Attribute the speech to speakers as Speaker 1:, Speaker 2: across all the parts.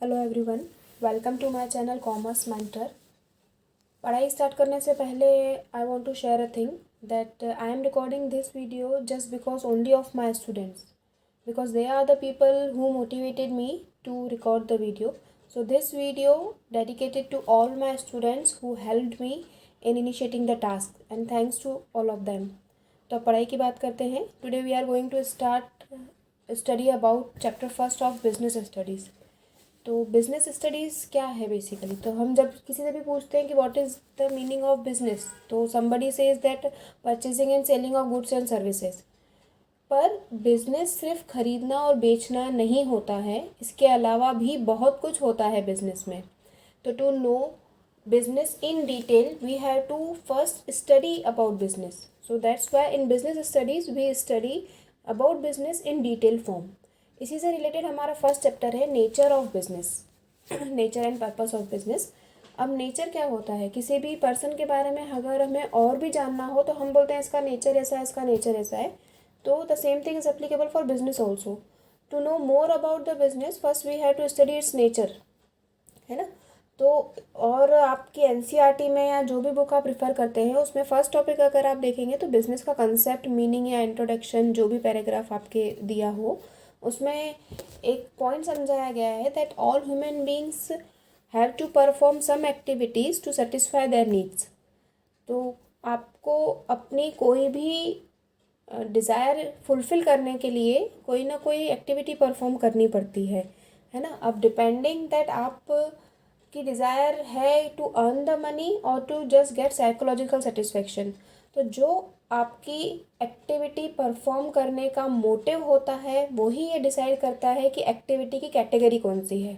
Speaker 1: Hello everyone, welcome to my channel commerce mentor. पढ़ाई start करने से पहले I want to share a thing that I am recording this video just because only of my students because they are the people who motivated me to record the video. So this video dedicated to all my students who helped me in initiating the task and thanks to all of them. तो अब पढ़ाई की बात करते हैं. Today we are going to start study about chapter first of business studies. तो business studies क्या है बेसिकली. तो हम जब किसी से भी पूछते हैं कि what is the meaning of business, तो somebody says that purchasing and selling of goods and services. पर बिज़नेस सिर्फ ख़रीदना और बेचना नहीं होता है, इसके अलावा भी बहुत कुछ होता है बिज़नेस में. तो to know business in detail we have to first study about business. So that's why in business studies we study about business in detail form. इसी से रिलेटेड हमारा फर्स्ट चैप्टर है nature of business, nature and purpose of business. अब nature क्या होता है, किसी भी पर्सन के बारे में अगर हमें और भी जानना हो तो हम बोलते हैं इसका नेचर ऐसा है, इसका नेचर ऐसा है. तो the same thing is applicable for business also. To know more about the business first we have to study its nature, है ना. तो और आपकी एनसीईआरटी में या जो भी बुक आप प्रिफर करते हैं उसमें फर्स्ट टॉपिक अगर आप देखेंगे तो बिजनेस का कंसेप्ट, मीनिंग या इंट्रोडक्शन जो भी पैराग्राफ आपके दिया हो उसमें एक पॉइंट समझाया गया है that all human beings have to perform some activities to satisfy their needs. तो आपको अपनी कोई भी डिज़ायर फुलफ़िल करने के लिए कोई ना कोई एक्टिविटी परफॉर्म करनी पड़ती है ना. अब डिपेंडिंग दैट आप की डिज़ायर है टू अर्न द मनी और to just get psychological satisfaction. तो जो आपकी एक्टिविटी परफॉर्म करने का मोटिव होता है वही ये डिसाइड करता है कि एक्टिविटी की कैटेगरी कौन सी है.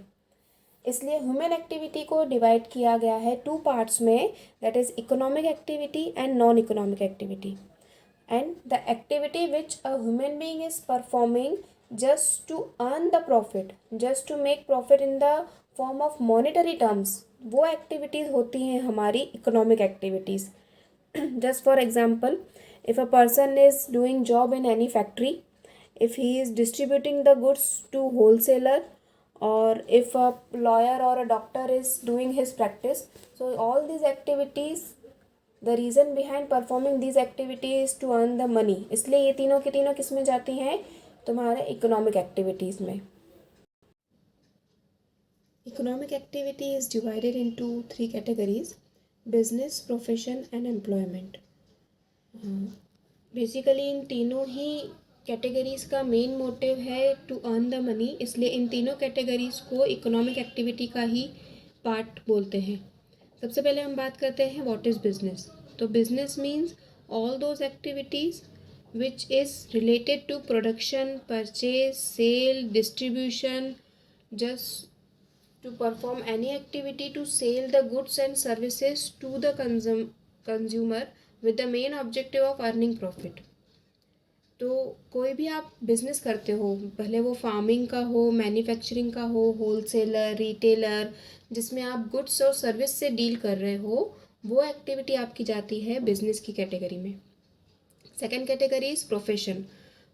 Speaker 1: इसलिए ह्यूमन एक्टिविटी को डिवाइड किया गया है टू पार्ट्स में, that is economic activity and non economic activity. And the activity which a human being is performing just to earn the profit, just to make profit in the form of monetary terms, वो activities होती हैं हमारी economic activities. Just for example, if a person is doing job in any factory, if he is distributing the goods to wholesaler, or if a lawyer or a doctor is doing his practice, so all these activities the reason behind performing these activities to earn the money. इसलिए ये तीनों की तीनों किस में जाती हैं, तुम्हारे इकोनॉमिक एक्टिविटीज़ में. Economic activity is divided into 3 categories: business, profession and employment. Basically इन तीनों ही कैटेगरीज़ का मेन मोटिव है टू अर्न द मनी, इसलिए इन तीनों कैटेगरीज़ को इकोनॉमिक एक्टिविटी का ही पार्ट बोलते हैं. सबसे पहले हम बात करते हैं व्हाट इज़ बिजनेस. तो business means all those activities which is related to production, purchase, sale, distribution, just to perform any activity to sell the goods and services to the consumer with the main objective of earning profit. तो कोई भी आप business करते हो, भले वो farming का हो, मैन्युफैक्चरिंग का हो, होलसेलर, रिटेलर, जिसमें आप गुड्स और सर्विस से डील कर रहे हो, वो एक्टिविटी आपकी जाती है बिजनेस की कैटेगरी में. Second category is profession.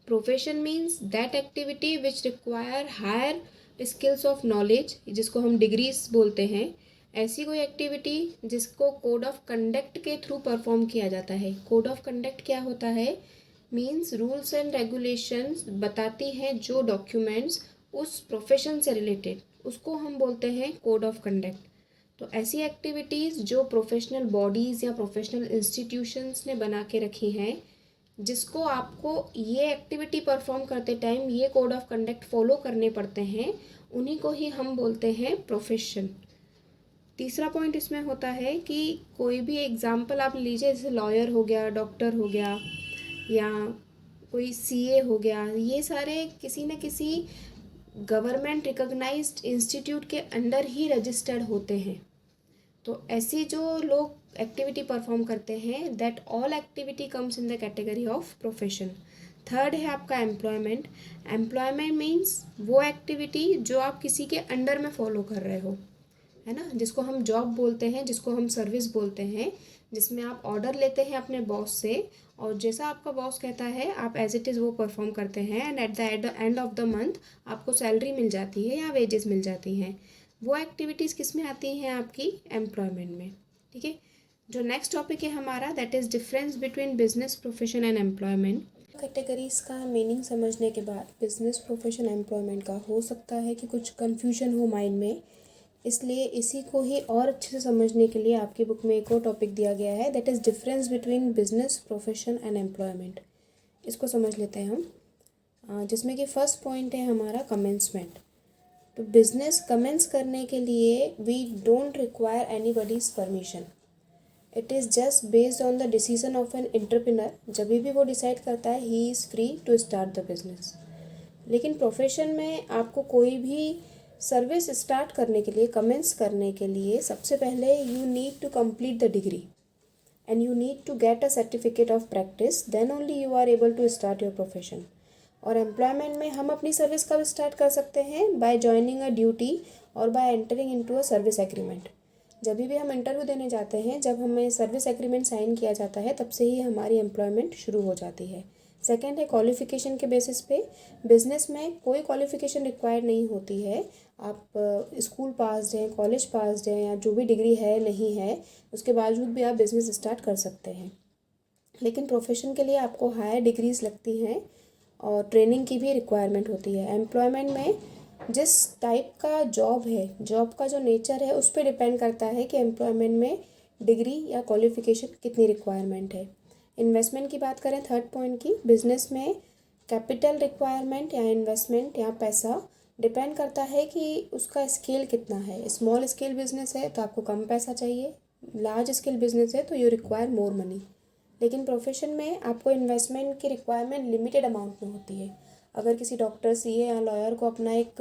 Speaker 1: Profession means that activity which require higher skills of knowledge, जिसको हम डिग्रीज बोलते हैं. ऐसी कोई एक्टिविटी जिसको कोड ऑफ कंडक्ट के थ्रू परफॉर्म किया जाता है. कोड ऑफ कंडक्ट क्या होता है, मीन्स रूल्स एंड रेगुलेशंस बताती हैं जो डॉक्यूमेंट्स उस प्रोफेशन से रिलेटेड, उसको हम बोलते हैं कोड ऑफ कंडक्ट. तो ऐसी एक्टिविटीज़ जो प्रोफेशनल बॉडीज़ या प्रोफेशनल इंस्टीट्यूशंस ने बना के रखी हैं, जिसको आपको ये एक्टिविटी परफॉर्म करते टाइम ये कोड ऑफ कंडक्ट फॉलो करने पड़ते हैं, उन्हीं को ही हम बोलते हैं प्रोफेशन. तीसरा पॉइंट इसमें होता है कि कोई भी एग्जाम्पल आप लीजिए, जैसे लॉयर हो गया, डॉक्टर हो गया, या कोई सीए हो गया, ये सारे किसी न किसी गवर्नमेंट रिकॉग्नाइज्ड इंस्टीट्यूट के अंडर ही रजिस्टर्ड होते हैं. तो ऐसी जो लोग एक्टिविटी परफॉर्म करते हैं, that all activity comes in the category of profession. Third है आपका एम्प्लॉयमेंट. एम्प्लॉयमेंट मीन्स वो एक्टिविटी जो आप किसी के अंडर में फॉलो कर रहे हो, है ना, जिसको हम जॉब बोलते हैं, जिसको हम सर्विस बोलते हैं. जिसमें आप ऑर्डर लेते हैं अपने बॉस से और जैसा आपका बॉस कहता है आप एज इट इज़ वो परफॉर्म करते हैं and at the end of the month आपको सैलरी मिल जाती है या वेजेस मिल जाती हैं। वो एक्टिविटीज़ किस में आती हैं? आपकी एम्प्लॉयमेंट में। ठीक है, जो नेक्स्ट टॉपिक है हमारा that is difference between business profession and employment. Categories का मीनिंग समझने के बाद बिजनेस प्रोफेशन एम्प्लॉयमेंट का हो सकता है कि कुछ कन्फ्यूजन हो माइंड में, इसलिए इसी को ही और अच्छे से समझने के लिए आपकी बुक में एक और टॉपिक दिया गया है that is difference between business profession and employment. इसको समझ लेते हैं हम, जिसमें कि फर्स्ट पॉइंट है हमारा कमेंसमेंट। तो बिजनेस कमेंस करने के लिए we don't require anybody's permission, it is just based on the decision of an entrepreneur. जब भी वो डिसाइड करता है he is free to start the business. लेकिन प्रोफेशन में आपको कोई भी सर्विस स्टार्ट करने के लिए, कमेंस करने के लिए सबसे पहले you need to complete the degree and you need to get a certificate of practice, then only you are able to start your profession। और एम्प्लॉयमेंट में हम अपनी सर्विस कब स्टार्ट कर सकते हैं? बाय जॉइनिंग अ ड्यूटी और bye entering into a service agreement. जब भी हम इंटरव्यू देने जाते हैं, जब हमें सर्विस एग्रीमेंट साइन किया जाता है, तब से ही हमारी एम्प्लॉयमेंट शुरू हो जाती है। सेकेंड है क्वालिफ़िकेशन के बेसिस पे। बिजनेस में कोई क्वालिफ़िकेशन रिक्वायर्ड नहीं होती है। आप स्कूल पास हैं, कॉलेज पास हैं या जो भी डिग्री है नहीं है, उसके बावजूद भी आप बिज़नेस स्टार्ट कर सकते हैं। लेकिन प्रोफेशन के लिए आपको हायर डिग्रीज़ लगती हैं और ट्रेनिंग की भी रिक्वायरमेंट होती है। एम्प्लॉयमेंट में जिस टाइप का जॉब है, जॉब का जो नेचर है, उस पर डिपेंड करता है कि एम्प्लॉयमेंट में डिग्री या क्वालिफ़िकेशन कितनी रिक्वायरमेंट है। इन्वेस्टमेंट की बात करें थर्ड पॉइंट की, बिजनेस में कैपिटल रिक्वायरमेंट या इन्वेस्टमेंट या पैसा डिपेंड करता है कि उसका स्केल कितना है। स्मॉल स्केल बिजनेस है तो आपको कम पैसा चाहिए, लार्ज स्केल बिजनेस है तो यू रिक्वायर मोर मनी। लेकिन प्रोफेशन में आपको इन्वेस्टमेंट की रिक्वायरमेंट लिमिटेड अमाउंट में होती है। अगर किसी डॉक्टर, सीए या लॉयर को अपना एक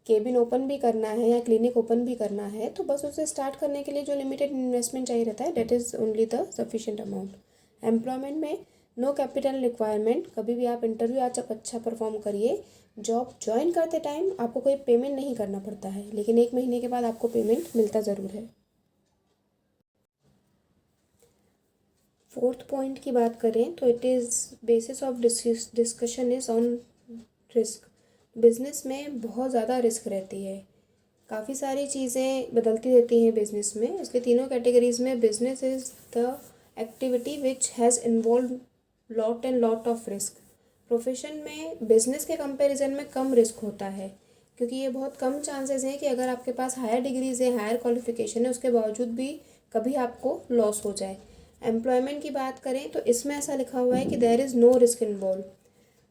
Speaker 1: केबिन ओपन भी करना है या क्लिनिक ओपन भी करना है, तो बस उसे स्टार्ट करने के लिए जो लिमिटेड इन्वेस्टमेंट चाहिए रहता है that is only the sufficient amount. Employment में नो कैपिटल रिक्वायरमेंट, कभी भी आप इंटरव्यू आज अच्छा परफॉर्म करिए, जॉब ज्वाइन करते टाइम आपको कोई पेमेंट नहीं करना पड़ता है, लेकिन 1 महीने के बाद आपको पेमेंट मिलता ज़रूर है। फोर्थ पॉइंट की बात करें तो it is basis of discussion is on risk. Business में बहुत ज़्यादा रिस्क रहती है, काफ़ी सारी चीज़ें बदलती रहती हैं बिजनेस में, इसलिए तीनों कैटेगरीज में business is the activity which has involve lot and lot of risk. Profession में बिजनेस के कंपैरिजन में कम रिस्क होता है, क्योंकि ये बहुत कम चांसेस हैं कि अगर आपके पास हायर डिग्रीज है, हायर क्वालिफिकेशन है, उसके बावजूद भी कभी आपको लॉस हो जाए। एम्प्लॉयमेंट की बात करें तो इसमें ऐसा लिखा हुआ है कि there is no risk involve.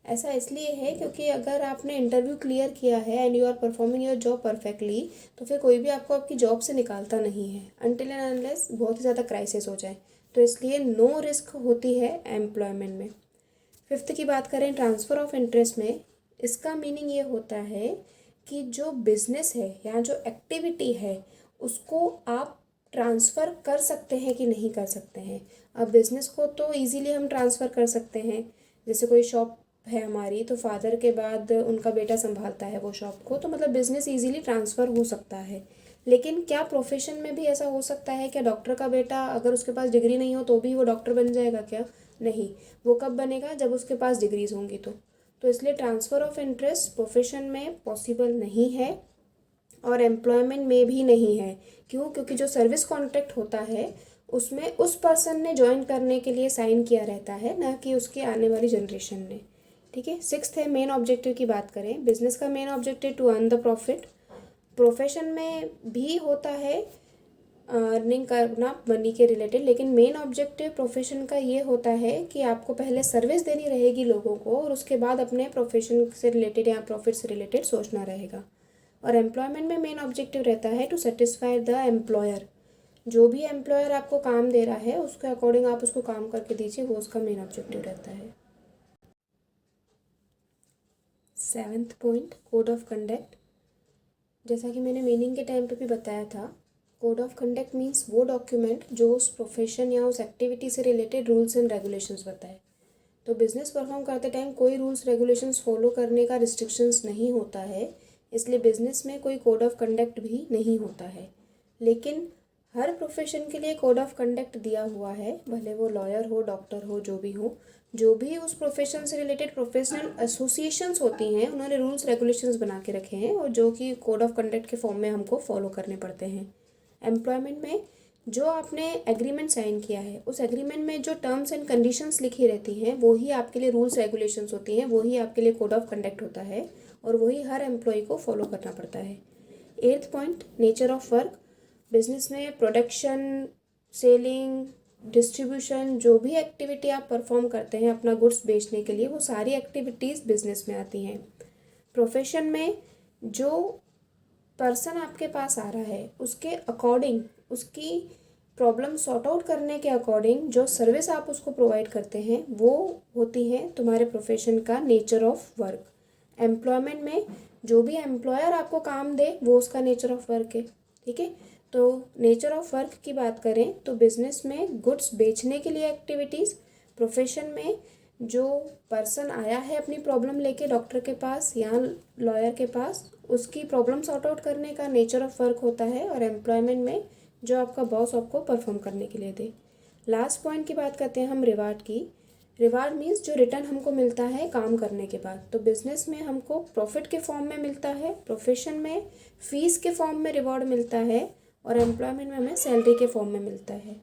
Speaker 1: ऐसा इसलिए है क्योंकि अगर आपने इंटरव्यू क्लियर किया है and you are performing your job perfectly, तो फिर कोई भी आपको आपकी जॉब से निकालता नहीं है अनटिल एंड अनलेस बहुत ही ज़्यादा क्राइसिस हो जाए। तो इसलिए नो रिस्क होती है एम्प्लॉयमेंट में। फिफ्थ की बात करें ट्रांसफ़र ऑफ इंटरेस्ट में, इसका मीनिंग ये होता है कि जो बिजनेस है या जो एक्टिविटी है उसको आप ट्रांसफ़र कर सकते हैं कि नहीं कर सकते हैं। अब बिज़नेस को तो इजीली हम ट्रांसफ़र कर सकते हैं, जैसे कोई शॉप है हमारी तो फादर के बाद उनका बेटा संभालता है वो शॉप को, तो मतलब बिज़नेस इजीली ट्रांसफ़र हो सकता है। लेकिन क्या प्रोफेशन में भी ऐसा हो सकता है? क्या डॉक्टर का बेटा अगर उसके पास डिग्री नहीं हो तो भी वो डॉक्टर बन जाएगा क्या? नहीं, वो कब बनेगा? जब उसके पास डिग्रीज होंगी तो इसलिए ट्रांसफ़र ऑफ इंटरेस्ट प्रोफेशन में पॉसिबल नहीं है और एम्प्लॉयमेंट में भी नहीं है। क्यों? क्योंकि जो सर्विस कॉन्ट्रैक्ट होता है उसमें उस पर्सन ने ज्वाइन करने के लिए साइन किया रहता है, ना कि उसकी आने वाली जनरेशन ने। ठीक है। सिक्स्थ है मेन ऑब्जेक्टिव की बात करें, बिजनेस का main objective to earn the profit. Profession में भी होता है अर्निंग करना मनी के रिलेटेड, लेकिन मेन ऑब्जेक्टिव प्रोफेशन का ये होता है कि आपको पहले सर्विस देनी रहेगी लोगों को और उसके बाद अपने प्रोफेशन से रिलेटेड या प्रॉफिट से रिलेटेड सोचना रहेगा। और एम्प्लॉयमेंट में मेन ऑब्जेक्टिव रहता है टू सेटिस्फाई द एम्प्लॉयर। जो भी एम्प्लॉयर आपको काम दे रहा है उसके अकॉर्डिंग आप उसको काम करके दीजिए, वो उसका मेन ऑब्जेक्टिव रहता है। Seventh point code of conduct. जैसा कि मैंने मीनिंग के टाइम पे भी बताया था, कोड ऑफ कंडक्ट मीन्स वो डॉक्यूमेंट जो उस प्रोफेशन या उस एक्टिविटी से रिलेटेड रूल्स एंड रेगुलेशंस बताए। तो बिज़नेस परफॉर्म करते टाइम कोई रूल्स रेगुलेशंस फॉलो करने का रिस्ट्रिक्शंस नहीं होता है, इसलिए बिज़नेस में कोई कोड ऑफ कंडक्ट भी नहीं होता है। लेकिन हर प्रोफेशन के लिए कोड ऑफ कंडक्ट दिया हुआ है, भले वो लॉयर हो, डॉक्टर हो, जो भी उस प्रोफेशन से रिलेटेड प्रोफेशनल एसोसिएशंस होती हैं, उन्होंने रूल्स रेगुलेशंस बना के रखे हैं और जो कि कोड ऑफ कंडक्ट के फॉर्म में हमको फॉलो करने पड़ते हैं। एम्प्लॉयमेंट में जो आपने एग्रीमेंट साइन किया है, उस एग्रीमेंट में जो टर्म्स एंड कंडीशंस लिखी रहती हैं वो ही आपके लिए रूल्स रेगुलेशंस होती हैं, वही आपके लिए कोड ऑफ कंडक्ट होता है और वही हर एम्प्लॉय को फॉलो करना पड़ता है। 8th point, nature of work. Business में प्रोडक्शन, सेलिंग, डिस्ट्रीब्यूशन, जो भी एक्टिविटी आप परफॉर्म करते हैं अपना गुड्स बेचने के लिए, वो सारी एक्टिविटीज़ बिजनेस में आती हैं। प्रोफेशन में जो पर्सन आपके पास आ रहा है उसके अकॉर्डिंग, उसकी प्रॉब्लम सॉर्ट आउट करने के अकॉर्डिंग जो सर्विस आप उसको प्रोवाइड करते हैं वो होती है तुम्हारे प्रोफेशन का नेचर ऑफ वर्क। एम्प्लॉयमेंट में जो भी एम्प्लॉयर आपको काम दे वो उसका नेचर ऑफ वर्क है, ठीक है। तो नेचर ऑफ वर्क की बात करें तो बिजनेस में गुड्स बेचने के लिए एक्टिविटीज़, प्रोफेशन में जो पर्सन आया है अपनी प्रॉब्लम लेके डॉक्टर के पास या लॉयर के पास, उसकी प्रॉब्लम सॉर्ट आउट करने का नेचर ऑफ वर्क होता है। और एम्प्लॉयमेंट में जो आपका बॉस आपको परफॉर्म करने के लिए दे। लास्ट पॉइंट की बात करते हैं हम रिवार्ड की। रिवार्ड मीन्स जो रिटर्न हमको मिलता है काम करने के बाद। तो बिजनेस में हमको प्रॉफिट के फॉर्म में मिलता है, प्रोफेशन में फीस के फॉर्म में रिवॉर्ड मिलता है और एम्प्लॉयमेंट में हमें सैलरी के फॉर्म में मिलता है।